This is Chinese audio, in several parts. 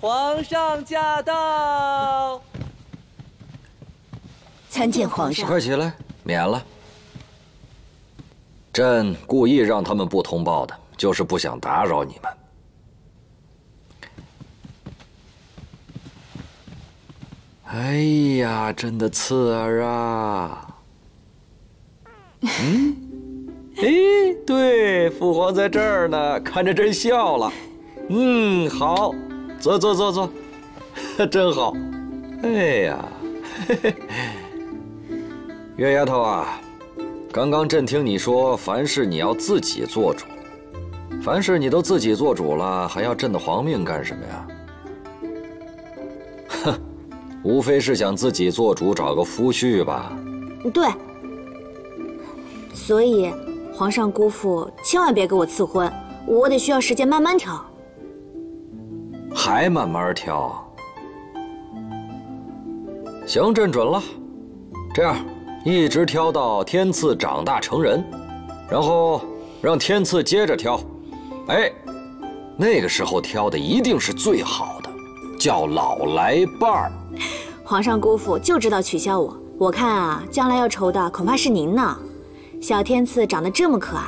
皇上驾到！参见皇上。快起来，免了。朕故意让他们不通报的，就是不想打扰你们。哎呀，朕的刺儿啊！哎，对，父皇在这儿呢，看着朕笑了。好，坐，真好。哎呀，嘿嘿，月丫头啊，刚刚朕听你说，凡事你要自己做主，凡事你都自己做主了，还要朕的皇命干什么呀？哼，无非是想自己做主，找个夫婿吧。对，所以皇上姑父千万别给我赐婚，我得需要时间慢慢挑。还慢慢挑？行，朕准了。这样，一直挑到天赐长大成人，然后让天赐接着挑。哎，那个时候挑的一定是最好的，叫老来伴儿。皇上姑父就知道取笑我，我看啊，将来要愁的恐怕是您呢。小天赐长得这么可爱，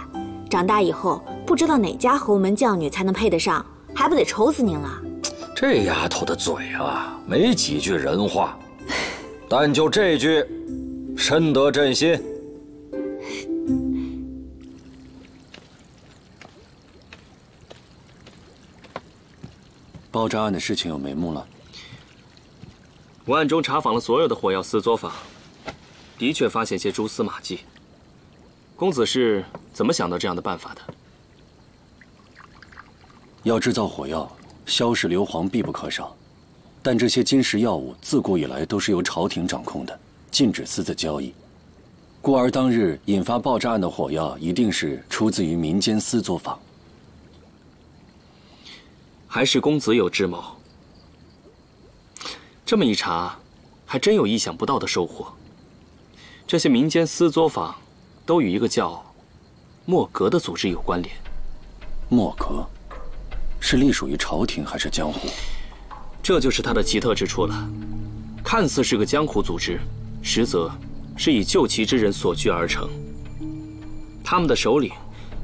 长大以后不知道哪家侯门将女才能配得上，还不得愁死您了？这丫头的嘴啊，没几句人话，但就这句，深得朕心。爆炸案的事情有眉目了。我暗中查访了所有的火药私作坊，的确发现些蛛丝马迹。公子是怎么想到这样的办法的？要制造火药，萧氏硫磺必不可少，但这些金石药物自古以来都是由朝廷掌控的，禁止私自交易。故而当日引发爆炸案的火药，一定是出自于民间私作坊。还是公子有智谋。这么一查，还真有意想不到的收获。这些民间私作坊都与一个叫莫格的组织有关联。莫格是隶属于朝廷还是江湖？这就是它的奇特之处了。看似是个江湖组织，实则是以救齐之人所聚而成。他们的首领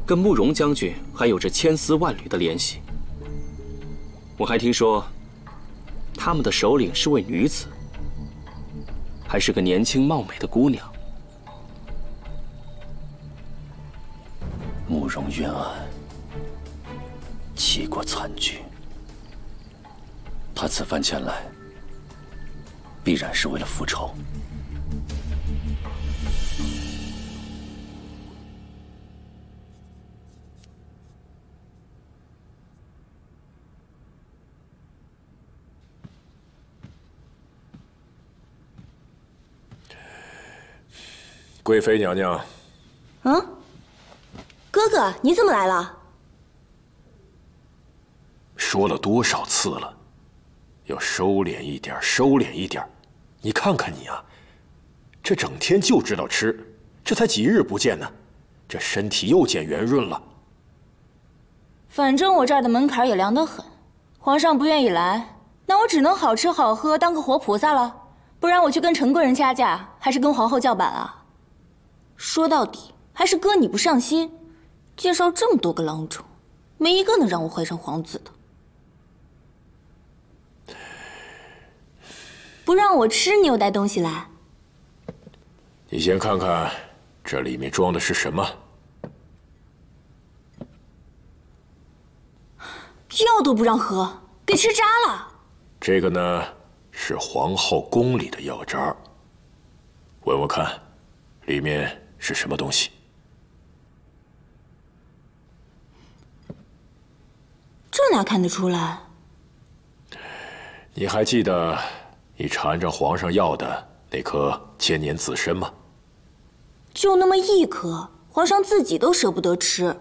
跟慕容将军还有着千丝万缕的联系。我还听说，他们的首领是位女子，还是个年轻貌美的姑娘。慕容冤案，齐国惨剧。他此番前来，必然是为了复仇。贵妃娘娘，哥哥，你怎么来了？说了多少次了，要收敛一点，收敛一点。你看看你啊，这整天就知道吃，这才几日不见呢，这身体又见圆润了。反正我这儿的门槛也凉得很，皇上不愿意来，那我只能好吃好喝，当个活菩萨了。不然我去跟陈贵人掐架，还是跟皇后叫板啊？说到底，还是哥你不上心，介绍这么多个郎中，没一个能让我怀上皇子的。不让我吃，你又带东西来？你先看看，这里面装的是什么？药都不让喝，给吃渣了。这个呢，是皇后宫里的药渣。闻闻看，里面是什么东西？这哪看得出来？你还记得你缠着皇上要的那颗千年紫参吗？就那么一颗，皇上自己都舍不得吃。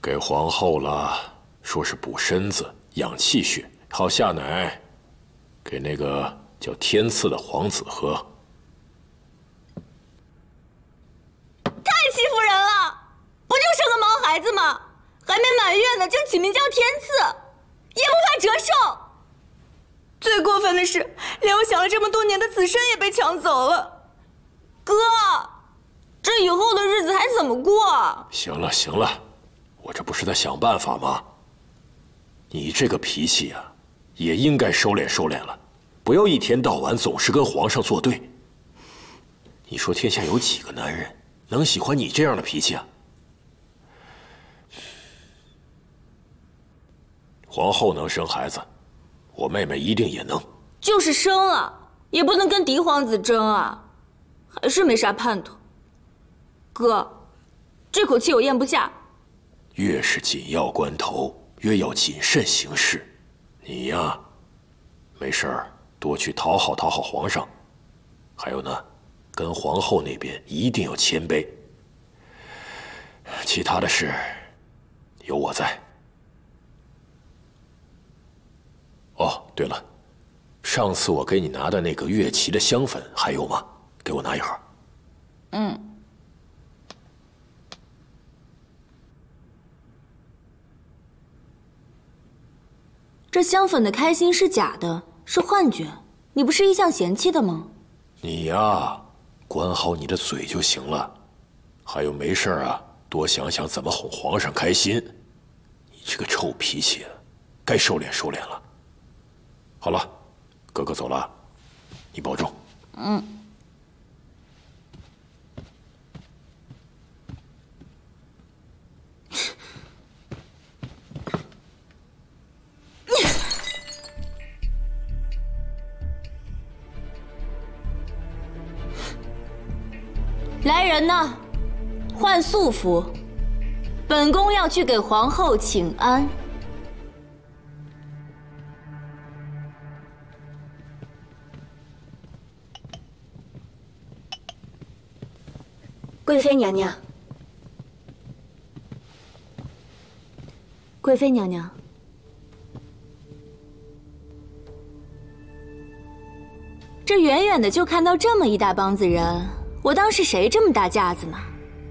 给皇后了，说是补身子、养气血，好下奶，给那个叫天赐的皇子喝。太欺负人了！不就是个毛孩子吗？还没满月呢，就起名叫天赐，也不怕折寿。最过分的是，连我想了这么多年的子孙也被抢走了。哥，这以后的日子还怎么过啊？行了行了，我这不是在想办法吗？你这个脾气啊，也应该收敛收敛了，不要一天到晚总是跟皇上作对。你说天下有几个男人能喜欢你这样的脾气啊？皇后能生孩子，我妹妹一定也能。就是生啊，也不能跟嫡皇子争啊，还是没啥盼头。哥，这口气我咽不下。越是紧要关头，越要谨慎行事。你呀，没事儿多去讨好讨好皇上，还有呢，跟皇后那边一定要谦卑。其他的事，有我在。哦，对了，上次我给你拿的那个月旗的香粉还有吗？给我拿一盒。嗯。这香粉的开心是假的，是幻觉。你不是一向嫌弃的吗？你呀，管好你的嘴就行了。还有没事啊，多想想怎么哄皇上开心。你这个臭脾气，该收敛收敛了。好了，哥哥走了，你保重。嗯。来人呐，换素服，本宫要去给皇后请安。贵妃娘娘，贵妃娘娘，这远远的就看到这么一大帮子人，我当是谁这么大架子呢？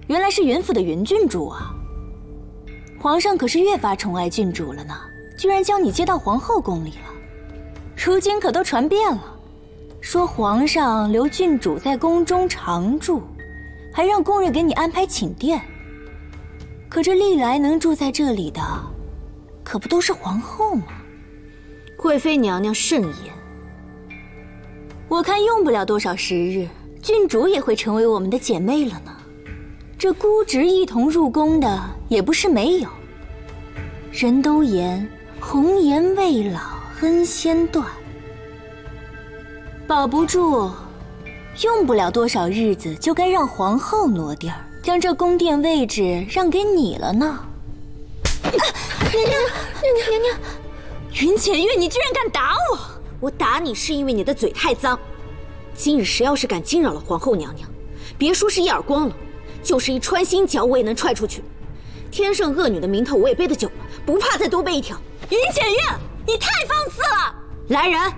原来是云府的云郡主啊！皇上可是越发宠爱郡主了呢，居然将你接到皇后宫里了。如今可都传遍了，说皇上留郡主在宫中常住。还让宫人给你安排寝殿，可这历来能住在这里的，可不都是皇后吗？贵妃娘娘慎言。我看用不了多少时日，郡主也会成为我们的姐妹了呢。这姑侄一同入宫的也不是没有。人都言红颜未老恩先断，保不住。用不了多少日子，就该让皇后挪地儿，将这宫殿位置让给你了呢。娘娘，云浅月，你居然敢打我！我打你是因为你的嘴太脏。今日谁要是敢惊扰了皇后娘娘，别说是一耳光了，就是一穿心脚我也能踹出去。天生恶女的名头我也背得久了，不怕再多背一条。云浅月，你太放肆了！来人，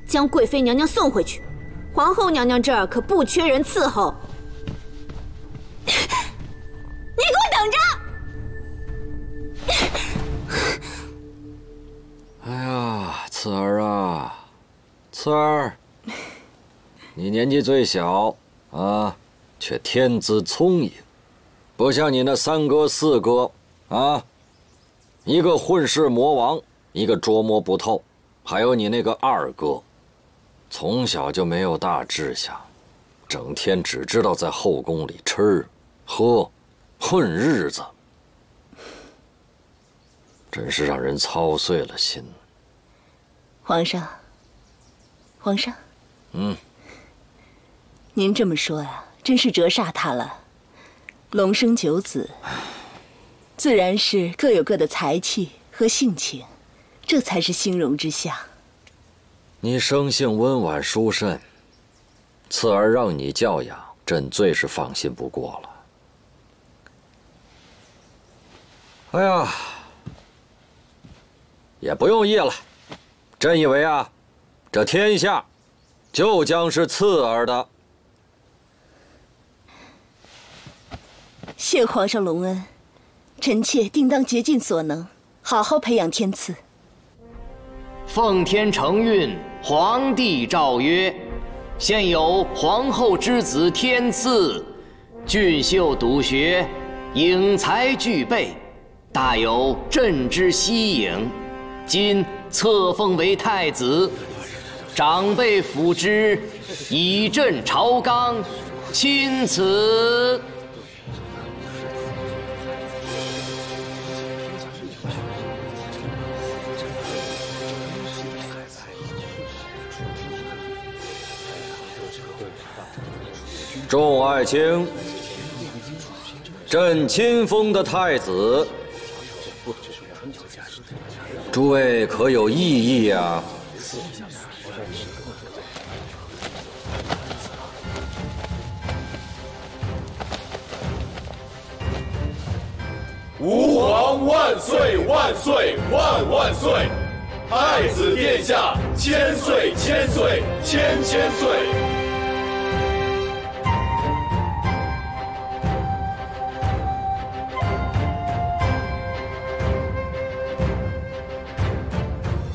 将贵妃娘娘送回去。皇后娘娘这儿可不缺人伺候。你给我等着！哎呀，慈儿啊，慈儿，你年纪最小啊，却天资聪颖，不像你那三哥四哥啊，一个混世魔王，一个捉摸不透，还有你那个二哥。从小就没有大志向，整天只知道在后宫里吃、喝、混日子，真是让人操碎了心。皇上，皇上，您这么说呀，真是折煞他了。龙生九子，自然是各有各的才气和性情，这才是兴荣之下。你生性温婉淑慎，慈儿让你教养，朕最是放心不过了。哎呀，也不用议了，朕以为啊，这天下就将是慈儿的。谢皇上隆恩，臣妾定当竭尽所能，好好培养天赐。奉天承运，皇帝诏曰：现有皇后之子天赐，俊秀笃学，颖才俱备，大有朕之息影。今册封为太子，长辈辅之，以朕朝纲，钦此。众爱卿，朕亲封的太子，诸位可有异议啊？吾皇万岁万岁万万岁！太子殿下千岁千岁千千岁！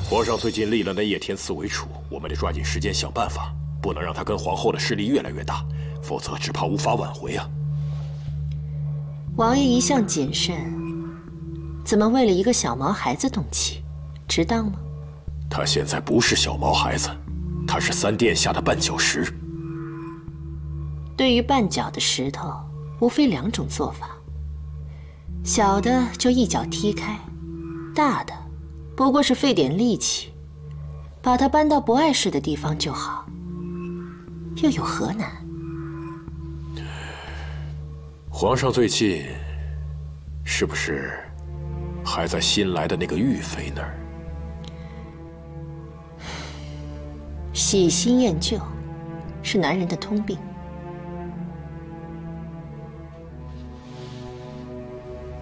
皇上最近立了那叶天赐为储，我们得抓紧时间想办法，不能让他跟皇后的势力越来越大，否则只怕无法挽回啊。王爷一向谨慎，怎么为了一个小毛孩子动气，值当吗？他现在不是小毛孩子，他是三殿下的绊脚石。对于绊脚的石头，无非两种做法：小的就一脚踢开，大的不过是费点力气，把它搬到不碍事的地方就好，又有何难？皇上最近是不是还在新来的那个玉妃那儿？喜新厌旧是男人的通病。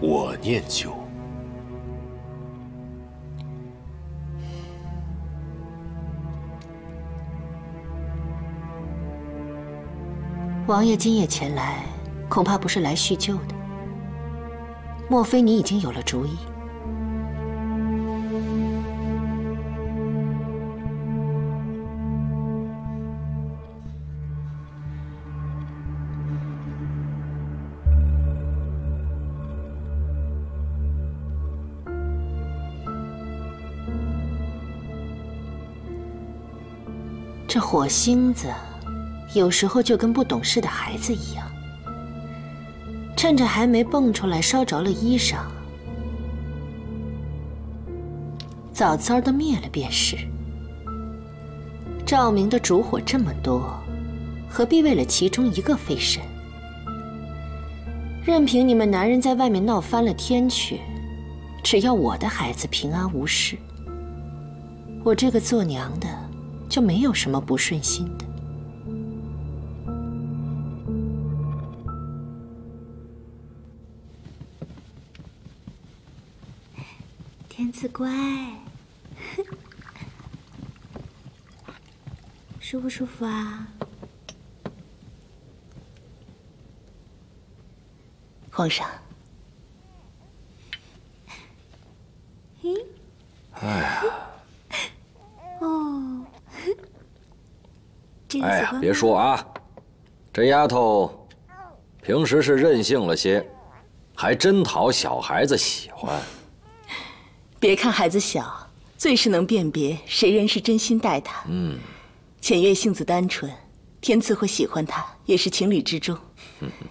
我念旧。王爷今夜前来，恐怕不是来叙旧的。莫非你已经有了主意？这火星子有时候就跟不懂事的孩子一样，趁着还没蹦出来烧着了衣裳，早早的灭了便是。照明的烛火这么多，何必为了其中一个费神？任凭你们男人在外面闹翻了天去，只要我的孩子平安无事，我这个做娘的就没有什么不顺心的。天赐乖，舒不舒服啊？皇上，哎呀，哦，这个哎呀，喜欢吗？别说啊，这丫头平时是任性了些，还真讨小孩子喜欢。别看孩子小，最是能辨别谁人是真心待他。浅月性子单纯，天赐会喜欢他也是情理之中。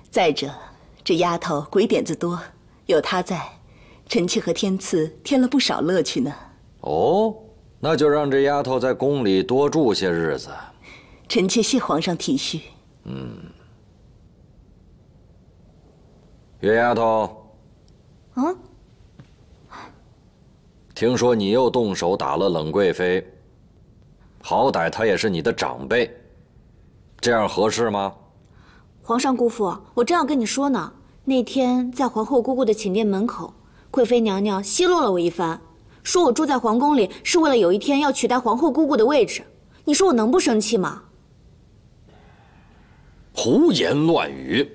再者，这丫头鬼点子多，有她在，臣妾和天赐添了不少乐趣呢。哦，那就让这丫头在宫里多住些日子。臣妾谢皇上体恤。月丫头，嗯，听说你又动手打了冷贵妃，好歹她也是你的长辈，这样合适吗？皇上姑父，我正要跟你说呢。那天在皇后姑姑的寝殿门口，贵妃娘娘奚落了我一番，说我住在皇宫里是为了有一天要取代皇后姑姑的位置。你说我能不生气吗？胡言乱语！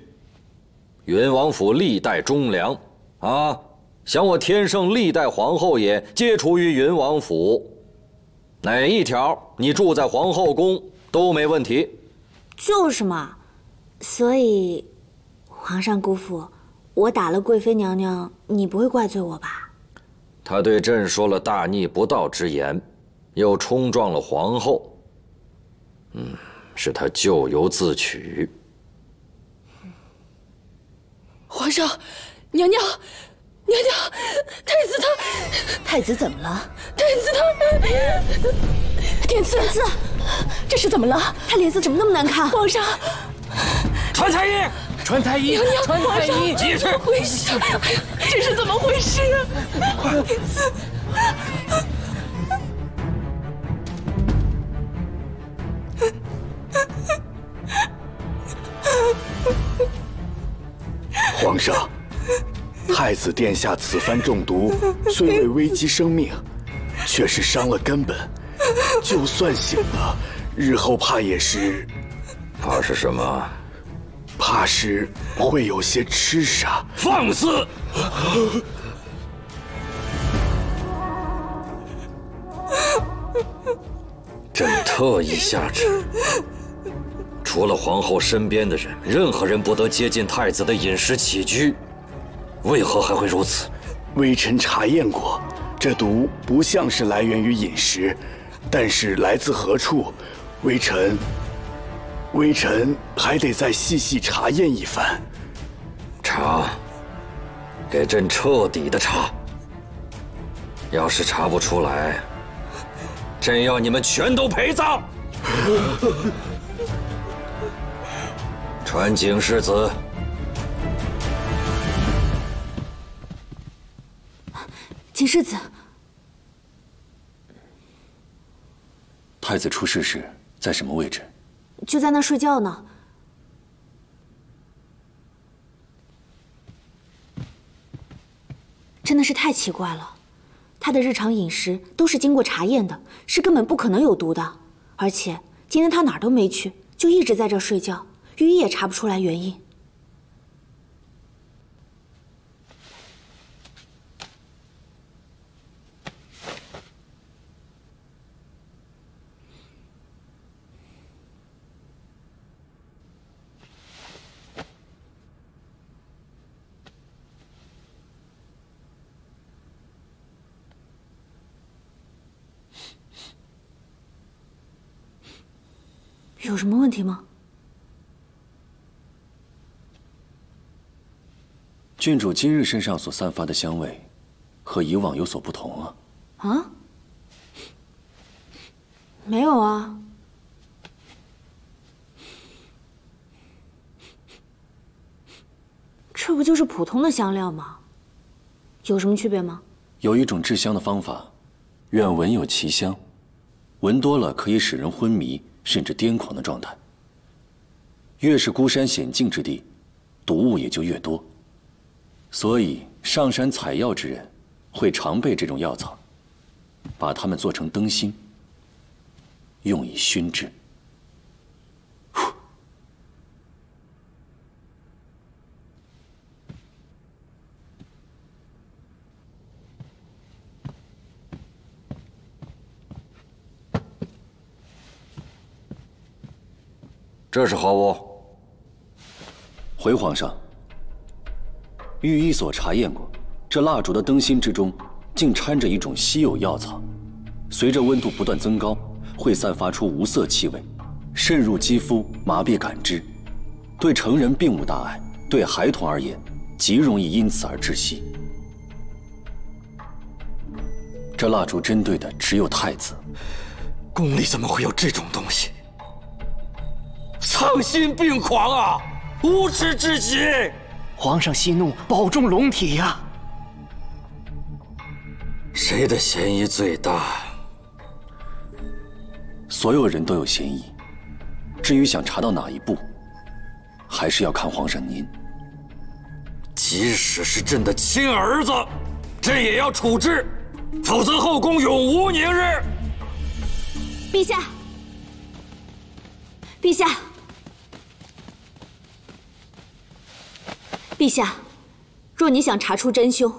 云王府历代忠良，啊，想我天圣历代皇后也皆处于云王府，哪一条你住在皇后宫都没问题。就是嘛，所以，皇上姑父，我打了贵妃娘娘，你不会怪罪我吧？他对朕说了大逆不道之言，又冲撞了皇后。是他咎由自取。皇上，娘娘，太子他，太子怎么了？太子他，天赐，这是怎么了？他脸色怎么那么难看？皇上，传太医，传太医，传太医，怎么回事？这是怎么回事啊？天赐。皇上，太子殿下此番中毒，虽未危及生命，却是伤了根本。就算醒了，日后怕也是……怕是什么？怕是会有些痴傻。放肆！朕特意下旨，除了皇后身边的人，任何人不得接近太子的饮食起居。为何还会如此？微臣查验过，这毒不像是来源于饮食，但是来自何处，微臣还得再细细查验一番。查，给朕彻底的查。要是查不出来，朕要你们全都陪葬。传景世子。景世子，太子出事时在什么位置？就在那睡觉呢。真的是太奇怪了，他的日常饮食都是经过查验的，是根本不可能有毒的。而且今天他哪儿都没去，就一直在这儿睡觉，御医也查不出来原因。有什么问题吗？郡主今日身上所散发的香味，和以往有所不同啊。啊？没有啊。这不就是普通的香料吗？有什么区别吗？有一种制香的方法，愿闻有其香，闻多了可以使人昏迷甚至癫狂的状态。越是孤山险境之地，毒物也就越多，所以上山采药之人会常备这种药草，把它们做成灯芯，用以熏制。这是何物？回皇上，御医所查验过，这蜡烛的灯芯之中竟掺着一种稀有药草，随着温度不断增高，会散发出无色气味，渗入肌肤，麻痹感知。对成人并无大碍，对孩童而言，极容易因此而窒息。这蜡烛针对的只有太子。宫里怎么会有这种东西？丧心病狂啊！无耻至极！皇上息怒，保重龙体呀！谁的嫌疑最大？所有人都有嫌疑，至于想查到哪一步，还是要看皇上您。即使是朕的亲儿子，朕也要处置，否则后宫永无宁日。陛下，陛下，陛下，若你想查出真凶，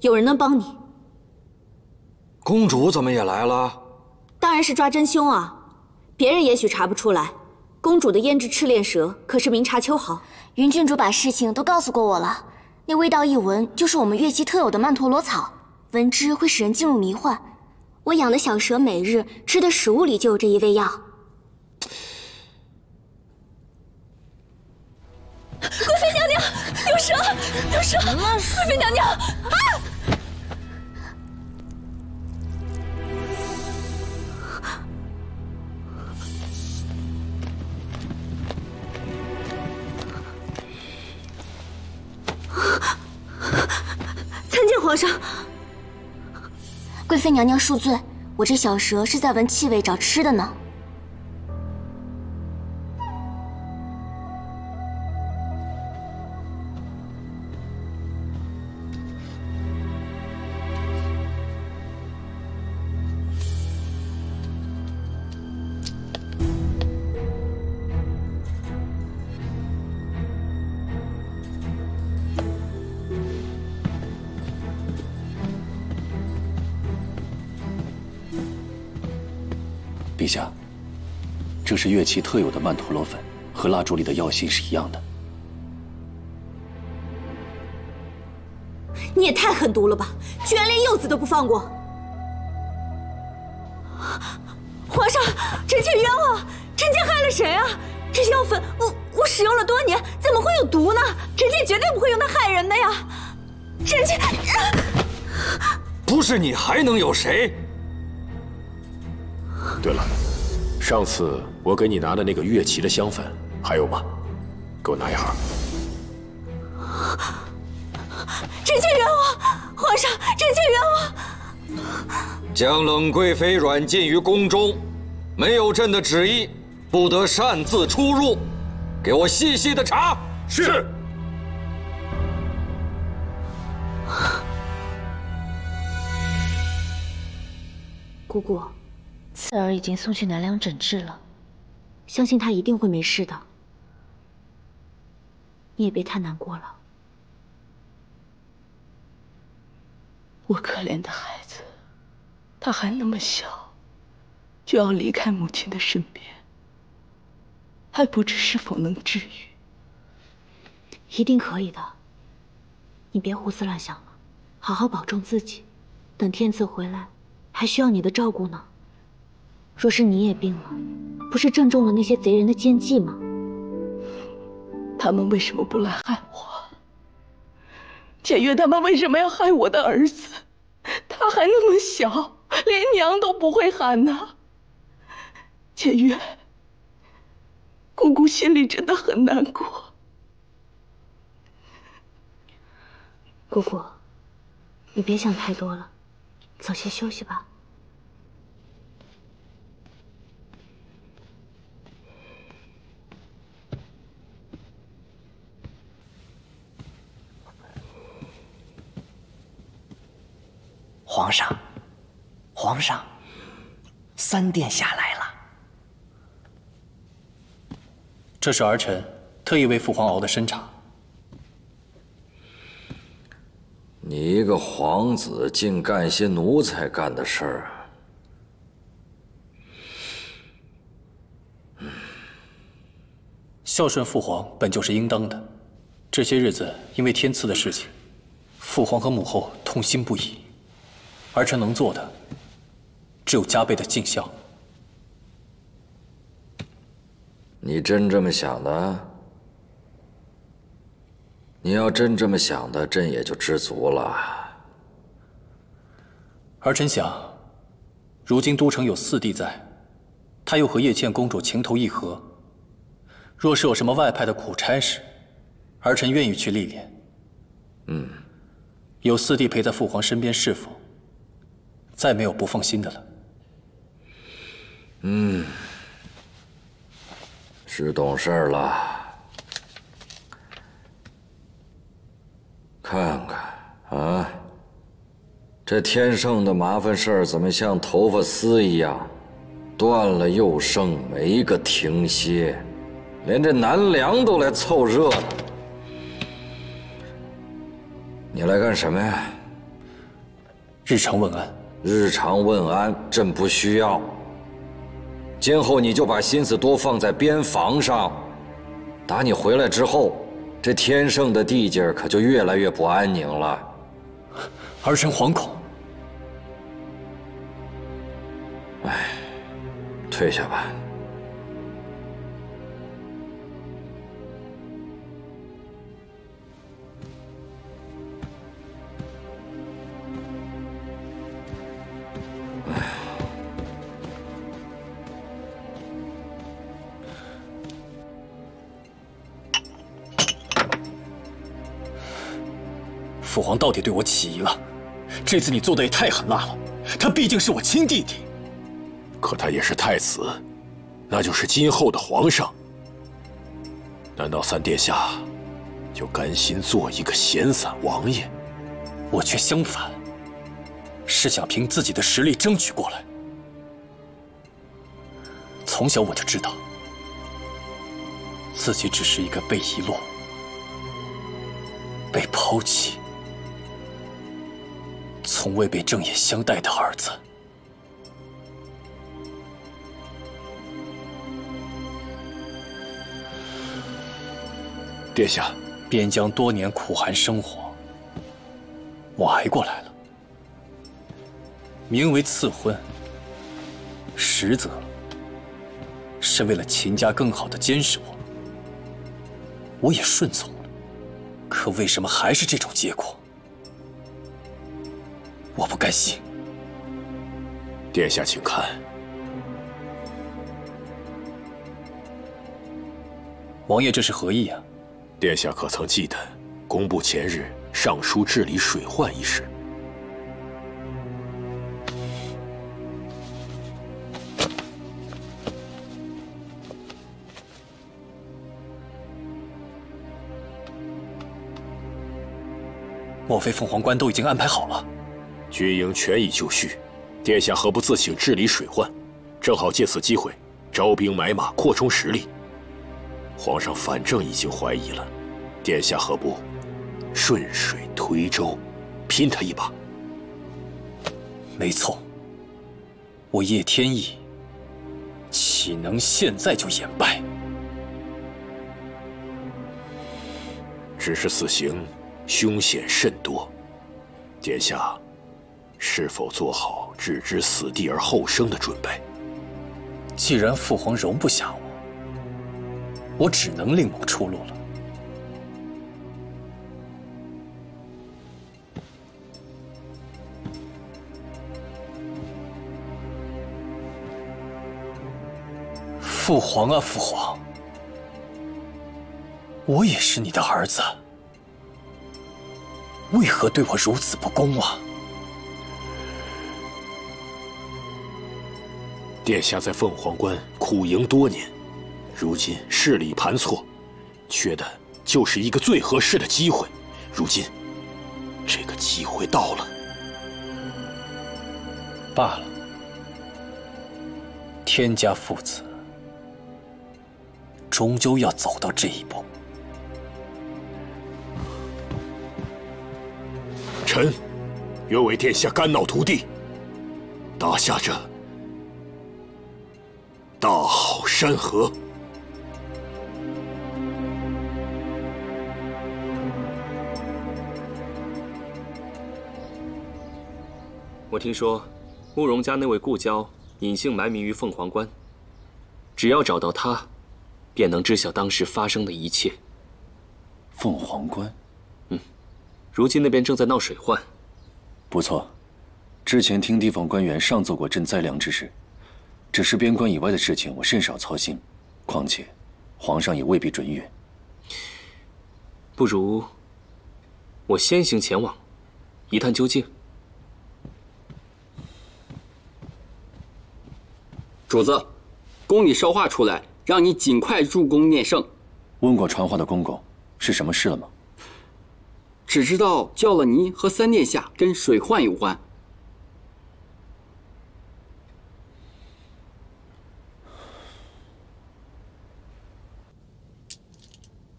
有人能帮你。公主怎么也来了？当然是抓真凶啊！别人也许查不出来，公主的胭脂赤练蛇可是明察秋毫。云郡主把事情都告诉过我了，那味道一闻就是我们月期特有的曼陀罗草，闻之会使人进入迷幻。我养的小蛇每日吃的食物里就有这一味药。贵妃娘娘，有蛇，有蛇！贵妃娘娘，啊！参见皇上。贵妃娘娘恕罪，我这小蛇是在闻气味找吃的呢。陛下，这是月期特有的曼陀罗粉，和蜡烛里的药性是一样的。你也太狠毒了吧！居然连柚子都不放过！皇上，臣妾冤枉，臣妾害了谁啊？这药粉我使用了多年，怎么会有毒呢？臣妾绝对不会用它害人的呀！臣妾……不是你还能有谁？对了，上次我给你拿的那个月期的香粉还有吗？给我拿一盒。臣妾冤枉，皇上，臣妾冤枉。将冷贵妃软禁于宫中，没有朕的旨意，不得擅自出入。给我细细的查。是。姑姑。刺儿已经送去南梁诊治了，相信他一定会没事的。你也别太难过了。我可怜的孩子，他还那么小，就要离开母亲的身边，还不知是否能治愈。一定可以的，你别胡思乱想了，好好保重自己。等天赐回来，还需要你的照顾呢。若是你也病了，不是正中了那些贼人的奸计吗？他们为什么不来害我？简月他们为什么要害我的儿子？他还那么小，连娘都不会喊呢。简月，姑姑心里真的很难过。姑姑，你别想太多了，早些休息吧。皇上，皇上，三殿下来了。这是儿臣特意为父皇熬的参茶。你一个皇子，竟干些奴才干的事儿。孝顺父皇本就是应当的，这些日子因为天赐的事情，父皇和母后痛心不已。儿臣能做的，只有加倍的尽孝。你真这么想的？你要真这么想的，朕也就知足了。儿臣想，如今都城有四弟在，他又和叶倩公主情投意合，若是有什么外派的苦差事，儿臣愿意去历练。有四弟陪在父皇身边侍奉，再没有不放心的了。是懂事了。看看啊，这天圣的麻烦事儿怎么像头发丝一样，断了又生，没个停歇，连这南梁都来凑热闹。你来干什么呀？日常问安。日常问安，朕不需要。今后你就把心思多放在边防上。打你回来之后，这天圣的地界可就越来越不安宁了。儿臣惶恐。哎，退下吧。父皇到底对我起疑了，这次你做的也太狠辣了。他毕竟是我亲弟弟，可他也是太子，那就是今后的皇上。难道三殿下就甘心做一个闲散王爷？我却相反，是想凭自己的实力争取过来。从小我就知道，自己只是一个被遗落、被抛弃、从未被正眼相待的儿子。殿下，边疆多年苦寒生活，我挨过来了。名为赐婚，实则是为了秦家更好的监视我。我也顺从了，可为什么还是这种结果？我不甘心。殿下，请看。王爷这是何意啊？殿下可曾记得工部前日上书治理水患一事？莫非凤凰关都已经安排好了？军营全已就绪，殿下何不自请治理水患？正好借此机会招兵买马，扩充实力。皇上反正已经怀疑了，殿下何不顺水推舟，拼他一把？没错，我叶天意岂能现在就言败？只是此行凶险甚多，殿下是否做好置之死地而后生的准备？既然父皇容不下我只能另谋出路了。父皇啊，父皇，我也是你的儿子，为何对我如此不公啊？殿下在凤凰关苦营多年，如今势力盘错，缺的就是一个最合适的机会。如今，这个机会到了。罢了，天家父子终究要走到这一步。臣愿为殿下肝脑涂地，打下这大好山河。我听说，慕容家那位故交隐姓埋名于凤凰关，只要找到他，便能知晓当时发生的一切。凤凰关，如今那边正在闹水患。不错，之前听地方官员上奏过朕灾良之事，只是边关以外的事情我甚少操心，况且皇上也未必准允。不如我先行前往，一探究竟。主子，宫里捎话出来，让你尽快入宫念圣。问过传话的公公，是什么事了吗？只知道叫了您和三殿下跟水患有关。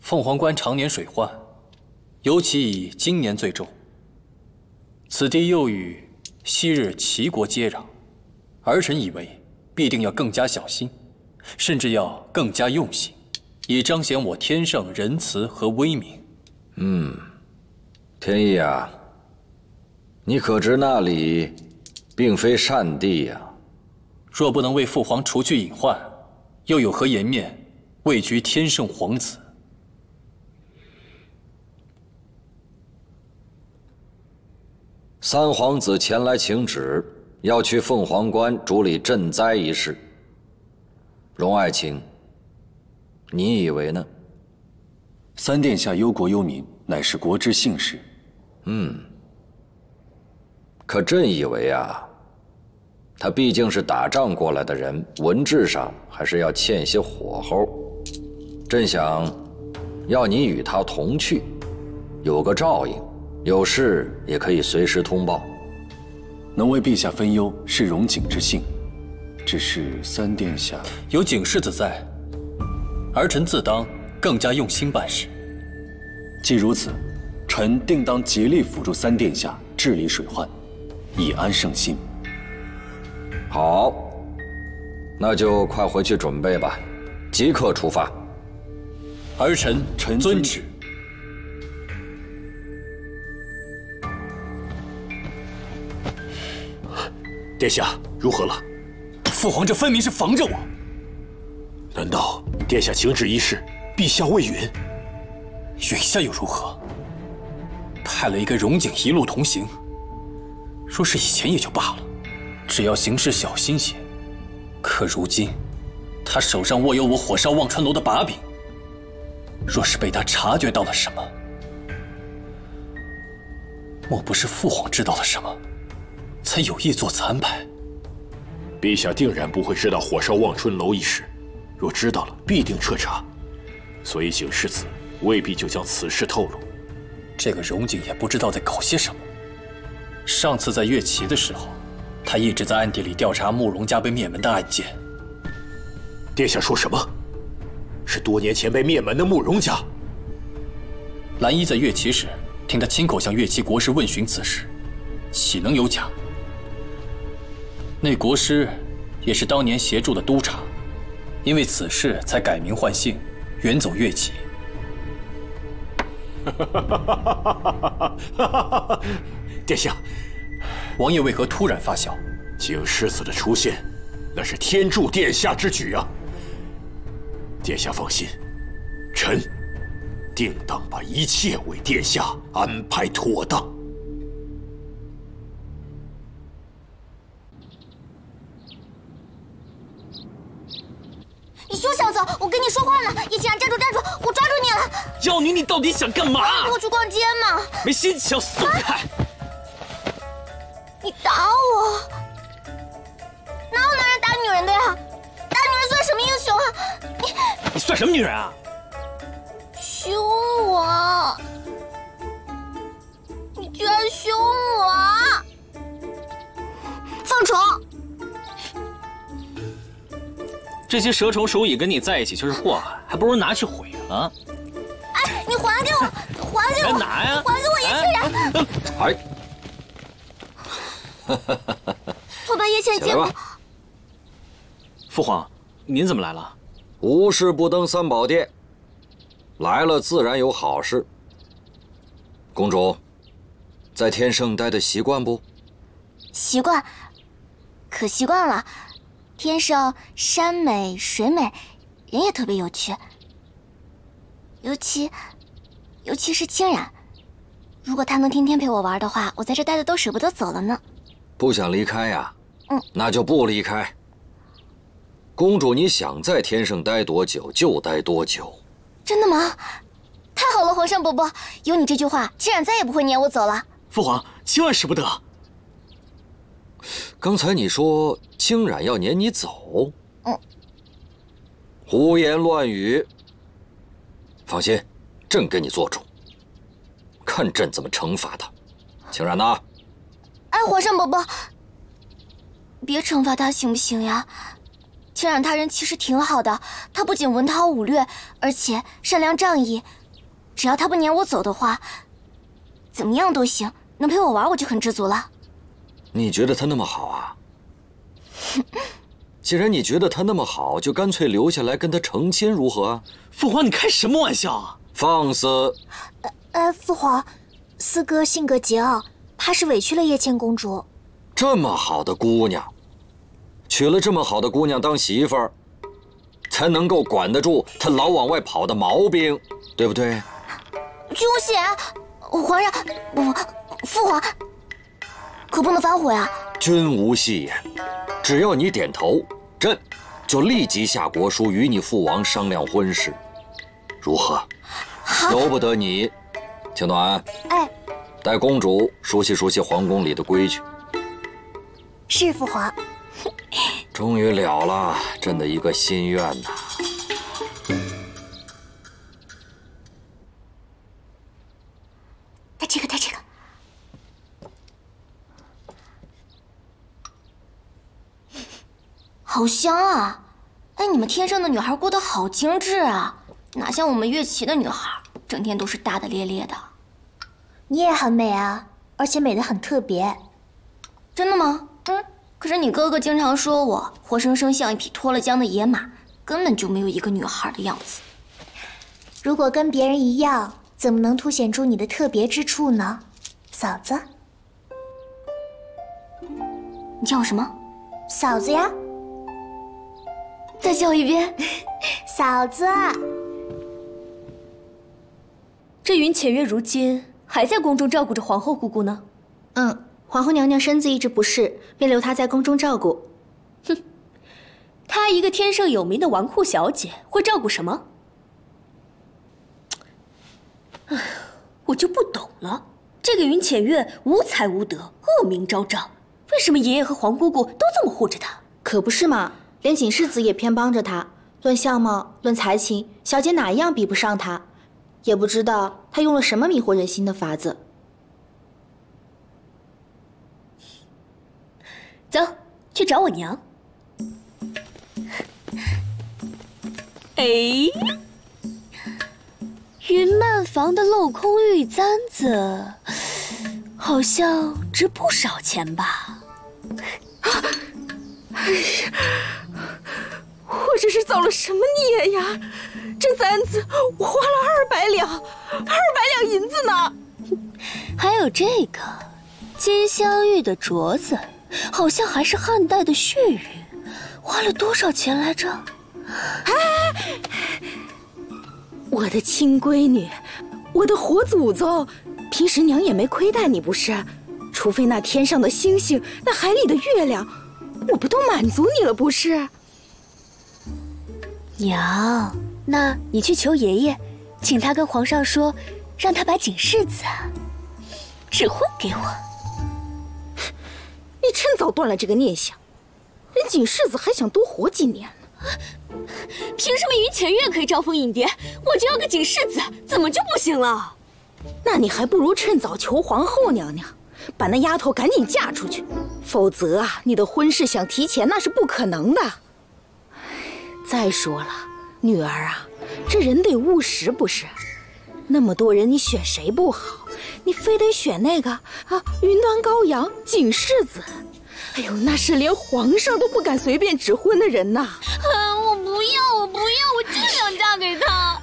凤凰关常年水患，尤其以今年最重。此地又与昔日齐国接壤，儿臣以为必定要更加小心，甚至要更加用心，以彰显我天圣仁慈和威名。天意啊，你可知那里并非善地呀？若不能为父皇除去隐患，又有何颜面位居天圣皇子？三皇子前来请旨，要去凤凰关主理赈灾一事。荣爱卿，你以为呢？三殿下忧国忧民，乃是国之幸事。可朕以为啊，他毕竟是打仗过来的人，文治上还是要欠些火候。朕想，要你与他同去，有个照应，有事也可以随时通报。能为陛下分忧，是荣景之幸。只是三殿下有景世子在，儿臣自当更加用心办事。既如此，臣定当竭力辅助三殿下治理水患，以安圣心。好，那就快回去准备吧，即刻出发。儿臣遵旨。殿下如何了？父皇这分明是防着我。难道殿下请旨一事，陛下未允？允下又如何？派了一个荣景一路同行，若是以前也就罢了，只要行事小心些。可如今，他手上握有我火烧忘川楼的把柄，若是被他察觉到了什么，莫不是父皇知道了什么，才有意做此安排？陛下定然不会知道火烧忘春楼一事，若知道了，必定彻查。所以景世子未必就将此事透露。这个荣景也不知道在搞些什么。上次在乐齐的时候，他一直在暗地里调查慕容家被灭门的案件。殿下说什么？是多年前被灭门的慕容家？蓝衣在乐齐时，听他亲口向乐齐国师问询此事，岂能有假？那国师也是当年协助的督察，因为此事才改名换姓，远走乐齐。殿下，王爷为何突然发笑？景世子的出现，那是天助殿下之举啊！殿下放心，臣定当把一切为殿下安排妥当。你凶小子，我跟你说话呢！叶青然，站住站住，我抓住你了！妖女，你到底想干嘛？陪我去逛街嘛！没心情，松开！你打我！哪有男人打女人的呀？打女人算什么英雄啊？你算什么女人啊？凶我！你居然凶我！放虫！这些蛇虫鼠蚁跟你在一起就是祸害，还不如拿去毁了。哎，你还给我！还给我！拿呀！还给我叶青然！托拜叶青见过。父皇，您怎么来了？无事不登三宝殿，来了自然有好事。公主，在天圣待的习惯不？习惯，可习惯了。天圣山美水美，人也特别有趣。尤其是清然，如果他能天天陪我玩的话，我在这待的都舍不得走了呢。不想离开呀？那就不离开。公主，你想在天圣待多久就待多久。真的吗？太好了，皇上伯伯，有你这句话，清然再也不会撵我走了。父皇千万使不得。刚才你说清然要撵你走，胡言乱语。放心，朕给你做主，看朕怎么惩罚他。清然呐，哎，皇上伯伯，别惩罚他行不行呀？清然他人其实挺好的，他不仅文韬武略，而且善良仗义。只要他不撵我走的话，怎么样都行，能陪我玩我就很知足了。你觉得他那么好啊？既然你觉得他那么好，就干脆留下来跟他成亲，如何啊？父皇，你开什么玩笑啊！放肆！父皇，四哥性格桀骜，怕是委屈了叶倩公主。这么好的姑娘，娶了这么好的姑娘当媳妇儿，才能够管得住她老往外跑的毛病，对不对？君无戏言，皇上，父皇，可不能反悔啊！君无戏言，只要你点头，朕就立即下国书与你父王商量婚事，如何？由不得你，青暖。哎，带公主熟悉熟悉皇宫里的规矩。是父皇。终于了了朕的一个心愿呐！带这个，带这个。好香啊！哎，你们天生的女孩过得好精致啊，哪像我们乐琪的女孩，整天都是大大咧咧的。你也很美啊，而且美得很特别。真的吗？可是你哥哥经常说我活生生像一匹脱了缰的野马，根本就没有一个女孩的样子。如果跟别人一样，怎么能凸显出你的特别之处呢？嫂子，你叫我什么？嫂子呀。再叫一遍，嫂子。这云浅月如今还在宫中照顾着皇后姑姑呢。皇后娘娘身子一直不适，便留她在宫中照顾。哼，她一个天生有名的纨绔小姐，会照顾什么？我就不懂了，这个云浅月无才无德，恶名昭彰，为什么爷爷和皇姑姑都这么护着她？可不是嘛，连景世子也偏帮着她。论相貌，论才情，小姐哪一样比不上她？也不知道她用了什么迷惑人心的法子。走，去找我娘。哎，云漫房的镂空玉簪子，好像值不少钱吧？哎呀，我这是造了什么孽呀？这簪子我花了200两，200两银子呢。还有这个金镶玉的镯子。好像还是汉代的血玉，花了多少钱来着？我的亲闺女，我的活祖宗，平时娘也没亏待你不是？除非那天上的星星，那海里的月亮，我不都满足你了不是？娘，那你去求爷爷，请他跟皇上说，让他把景世子指婚给我。你趁早断了这个念想，人景世子还想多活几年呢。凭什么云浅月可以招蜂引蝶，我就要个景世子，怎么就不行了？那你还不如趁早求皇后娘娘，把那丫头赶紧嫁出去，否则啊，你的婚事想提前那是不可能的。再说了，女儿啊，这人得务实不是？那么多人，你选谁不好？你非得选那个啊，云端高阳景世子。哎呦，那是连皇上都不敢随便指婚的人呐！我不要，我不要，我就想嫁给他。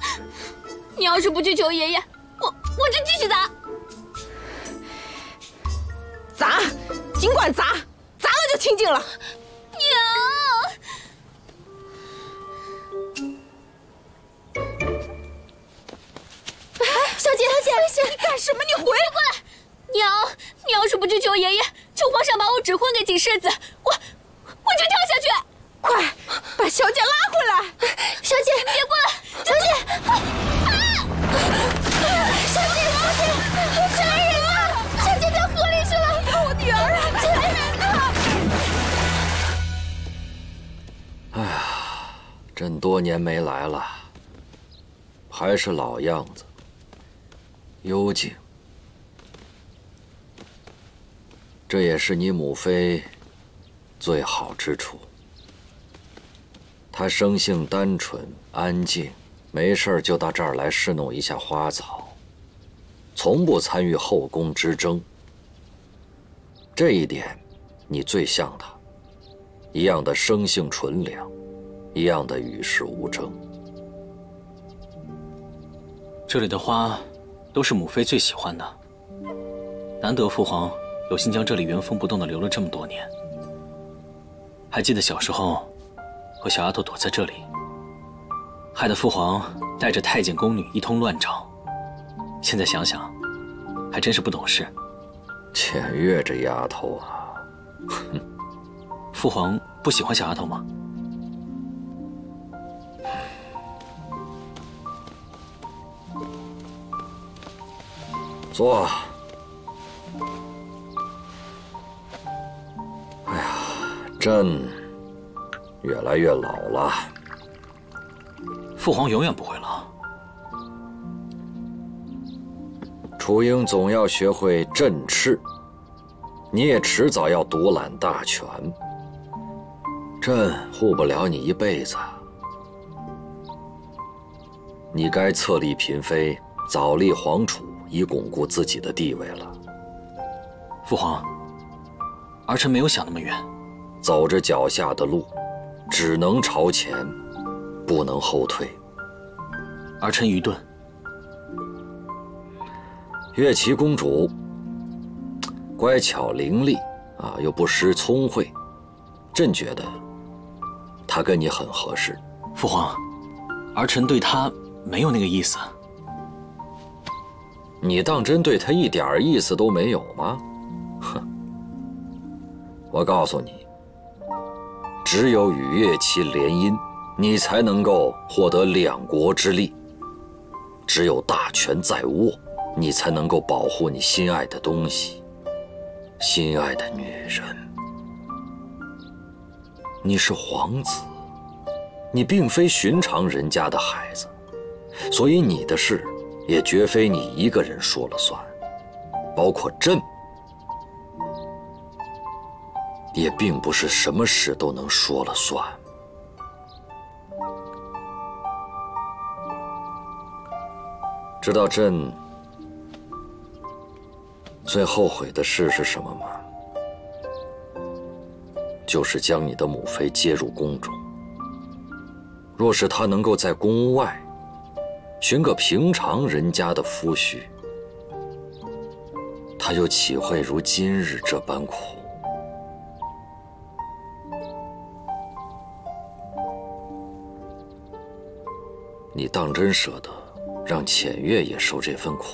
你要是不去求爷爷，我就继续砸。砸，尽管砸，砸了就清净了。娘。小姐，你干什么？你回来！过来！娘，你要是不去求爷爷，求皇上把我指婚给景世子，我就跳下去！快，把小姐拉回来！小姐，别过来！小姐，小姐，杀人了！小姐掉河里去了！我女儿啊，杀人了！哎呀，朕多年没来了，还是老样子。幽静，这也是你母妃最好之处。她生性单纯安静，没事就到这儿来侍弄一下花草，从不参与后宫之争。这一点你最像他，一样的生性纯良，一样的与世无争。这里的花都是母妃最喜欢的，难得父皇有心将这里原封不动地留了这么多年。还记得小时候和小丫头躲在这里，害得父皇带着太监宫女一通乱找。现在想想，还真是不懂事。浅月这丫头啊，哼！父皇不喜欢小丫头吗？坐。哎呀，朕越来越老了。父皇永远不会老。楚英总要学会振翅，你也迟早要独揽大权。朕护不了你一辈子，你该册立嫔妃，早立皇储，以巩固自己的地位了。父皇，儿臣没有想那么远。走着脚下的路，只能朝前，不能后退。儿臣愚钝。月琪公主乖巧伶俐啊，又不失聪慧，朕觉得她跟你很合适。父皇，儿臣对她没有那个意思。你当真对她一点意思都没有吗？哼！我告诉你，只有与月琪联姻，你才能够获得两国之利；只有大权在握，你才能够保护你心爱的东西，心爱的女人。你是皇子，你并非寻常人家的孩子，所以你的事也绝非你一个人说了算，包括朕，也并不是什么事都能说了算。知道朕最后悔的事是什么吗？就是将你的母妃接入宫中。若是她能够在宫屋外寻个平常人家的夫婿，她又岂会如今日这般苦？你当真舍得让浅月也受这份苦